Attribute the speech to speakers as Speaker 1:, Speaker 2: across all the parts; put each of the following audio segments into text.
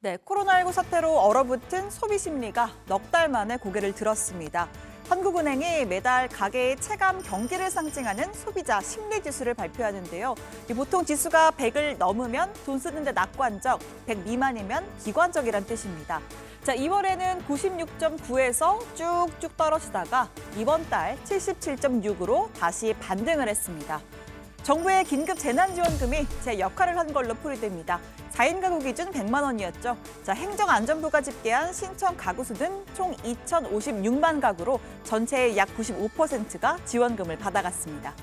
Speaker 1: 네, 코로나19 사태로 얼어붙은 소비 심리가 넉 달 만에 고개를 들었습니다. 한국은행이 매달 가계의 체감 경기를 상징하는 소비자 심리 지수를 발표하는데요. 보통 지수가 100을 넘으면 돈 쓰는데 낙관적, 100 미만이면 비관적이란 뜻입니다. 자, 2월에는 96.9에서 쭉쭉 떨어지다가 이번 달 77.6으로 다시 반등을 했습니다. 정부의 긴급 재난지원금이 제 역할을 한 걸로 풀이됩니다. 4인 가구 기준 100만 원이었죠. 자, 행정안전부가 집계한 신청 가구 수는 총 2,056만 가구로 전체의 약 95%가 지원금을 받아갔습니다.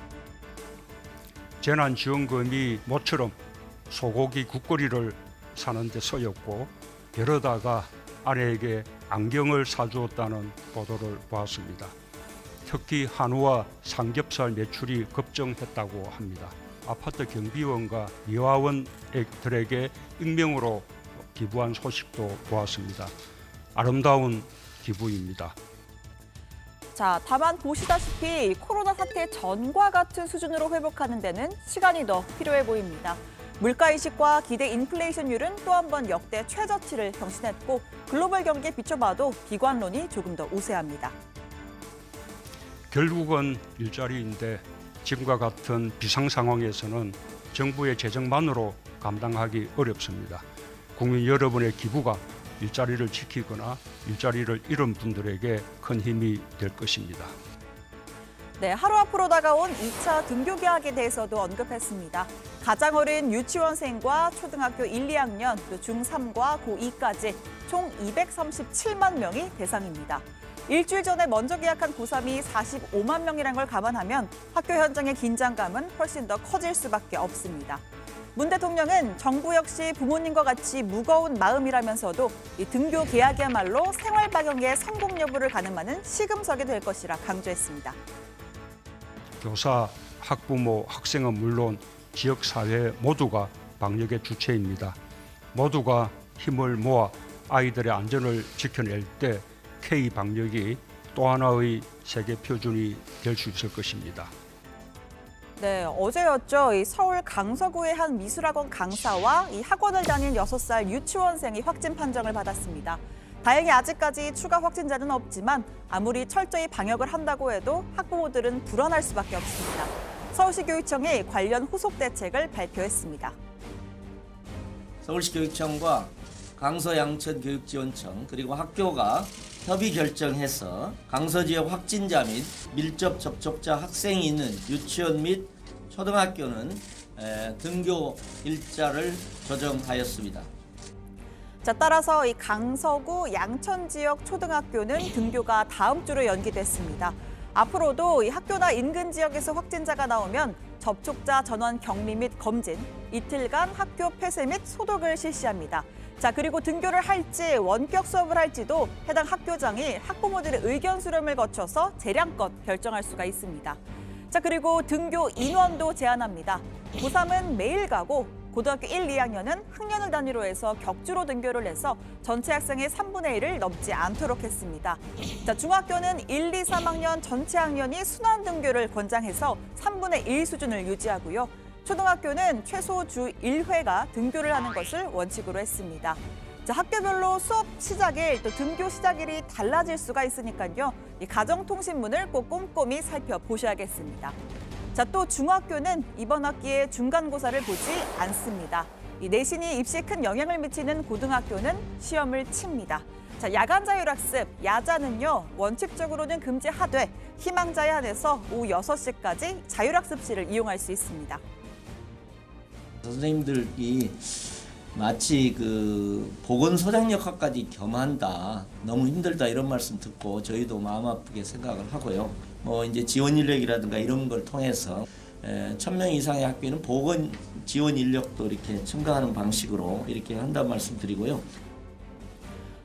Speaker 2: 재난지원금이 모처럼 소고기 국거리를 사는 데 쓰였고 이러다가 아내에게 안경을 사주었다는 보도를 보았습니다. 특히 한우와 삼겹살 매출이 급증했다고 합니다. 아파트 경비원과 미화원들에게 익명으로 기부한 소식도 보았습니다. 아름다운 기부입니다.
Speaker 1: 자, 다만 보시다시피 코로나 사태 전과 같은 수준으로 회복하는 데는 시간이 더 필요해 보입니다. 물가인식과 기대 인플레이션율은 또 한 번 역대 최저치를 경신했고 글로벌 경기에 비춰봐도 비관론이 조금 더 우세합니다.
Speaker 2: 결국은 일자리인데 지금과 같은 비상 상황에서는 정부의 재정만으로 감당하기 어렵습니다. 국민 여러분의 기부가 일자리를 지키거나 일자리를 잃은 분들에게 큰 힘이 될 것입니다.
Speaker 1: 네, 하루 앞으로 다가온 2차 등교 개학에 대해서도 언급했습니다. 가장 어린 유치원생과 초등학교 1, 2학년, 또 중3과 고2까지 총 237만 명이 대상입니다. 일주일 전에 먼저 개학한 고3이 45만 명이란 걸 감안하면 학교 현장의 긴장감은 훨씬 더 커질 수밖에 없습니다. 문 대통령은 정부 역시 부모님과 같이 무거운 마음이라면서도 이 등교 개학이야말로 생활 방역의 성공 여부를 가늠하는 시금석이 될 것이라 강조했습니다.
Speaker 2: 교사, 학부모, 학생은 물론 지역사회 모두가 방역의 주체입니다. 모두가 힘을 모아 아이들의 안전을 지켜낼 때 K방역이 또 하나의 세계 표준이 될 수 있을 것입니다.
Speaker 1: 네, 어제였죠. 이 서울 강서구의 한 미술학원 강사와 이 학원을 다닌 6살 유치원생이 확진 판정을 받았습니다. 다행히 아직까지 추가 확진자는 없지만 아무리 철저히 방역을 한다고 해도 학부모들은 불안할 수밖에 없습니다. 서울시 교육청이 관련 후속 대책을 발표했습니다.
Speaker 3: 서울시 교육청과 강서 양천 교육지원청 그리고 학교가 협의 결정해서 강서 지역 확진자 및 밀접 접촉자 학생이 있는 유치원 및 초등학교는 등교 일자를 조정하였습니다.
Speaker 1: 자, 따라서 이 강서구 양천 지역 초등학교는 등교가 다음 주로 연기됐습니다. 앞으로도 이 학교나 인근 지역에서 확진자가 나오면 접촉자 전원 격리 및 검진, 이틀간 학교 폐쇄 및 소독을 실시합니다. 자, 그리고 등교를 할지 원격 수업을 할지도 해당 학교장이 학부모들의 의견 수렴을 거쳐서 재량껏 결정할 수가 있습니다. 자, 그리고 등교 인원도 제한합니다. 고3은 매일 가고 고등학교 1, 2학년은 학년을 단위로 해서 격주로 등교를 해서 전체 학생의 3분의 1을 넘지 않도록 했습니다. 자, 중학교는 1, 2, 3학년 전체 학년이 순환 등교를 권장해서 3분의 1 수준을 유지하고요. 초등학교는 최소 주 1회가 등교를 하는 것을 원칙으로 했습니다. 자, 학교별로 수업 시작일 또 등교 시작일이 달라질 수가 있으니까요. 이 가정통신문을 꼭 꼼꼼히 살펴보셔야겠습니다. 자, 또 중학교는 이번 학기에 중간고사를 보지 않습니다. 이 내신이 입시에 큰 영향을 미치는 고등학교는 시험을 칩니다. 자, 야간 자율학습, 야자는요, 원칙적으로는 금지하되 희망자에 한해서 오후 6시까지 자율학습실을 이용할 수 있습니다.
Speaker 3: 선생님들이 마치 그 보건소장 역할까지 겸한다, 너무 힘들다 이런 말씀 듣고 저희도 마음 아프게 생각을 하고요. 이제 지원 인력이라든가 이런 걸 통해서 1,000명 이상의 학교는 보건 지원 인력도 이렇게 첨가하는 방식으로 이렇게 한다는 말씀 드리고요.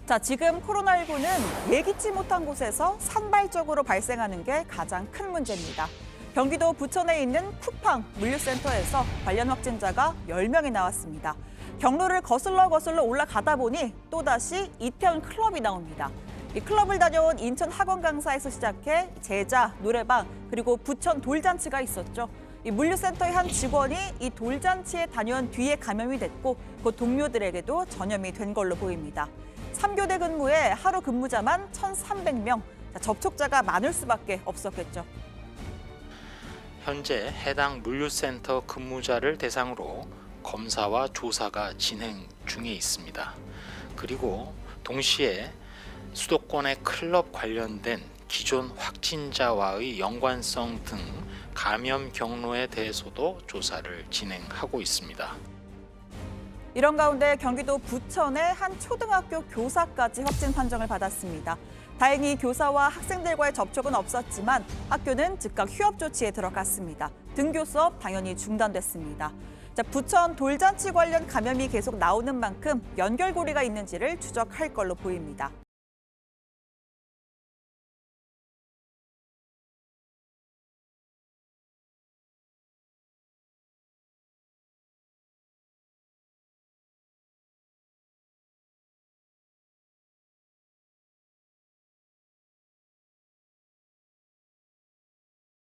Speaker 1: 자, 지금 코로나19는 예기치 못한 곳에서 산발적으로 발생하는 게 가장 큰 문제입니다. 경기도 부천에 있는 쿠팡 물류센터에서 관련 확진자가 10명이 나왔습니다. 경로를 거슬러 올라가다 보니 또다시 이태원 클럽이 나옵니다. 이 클럽을 다녀온 인천 학원 강사에서 시작해 제자, 노래방, 그리고 부천 돌잔치가 있었죠. 이 물류센터의 한 직원이 이 돌잔치에 다녀온 뒤에 감염이 됐고 그 동료들에게도 전염이 된 걸로 보입니다. 3교대 근무에 하루 근무자만 1,300명, 접촉자가 많을 수밖에 없었겠죠.
Speaker 4: 현재 해당 물류센터 근무자를 대상으로 검사와 조사가 진행 중에 있습니다. 그리고 동시에 수도권의 클럽 관련된 기존 확진자와의 연관성 등 감염 경로에 대해서도 조사를 진행하고 있습니다.
Speaker 1: 이런 가운데 경기도 부천의 한 초등학교 교사까지 확진 판정을 받았습니다. 다행히 교사와 학생들과의 접촉은 없었지만 학교는 즉각 휴업 조치에 들어갔습니다. 등교 수업 당연히 중단됐습니다. 부천 돌잔치 관련 감염이 계속 나오는 만큼 연결고리가 있는지를 추적할 걸로 보입니다.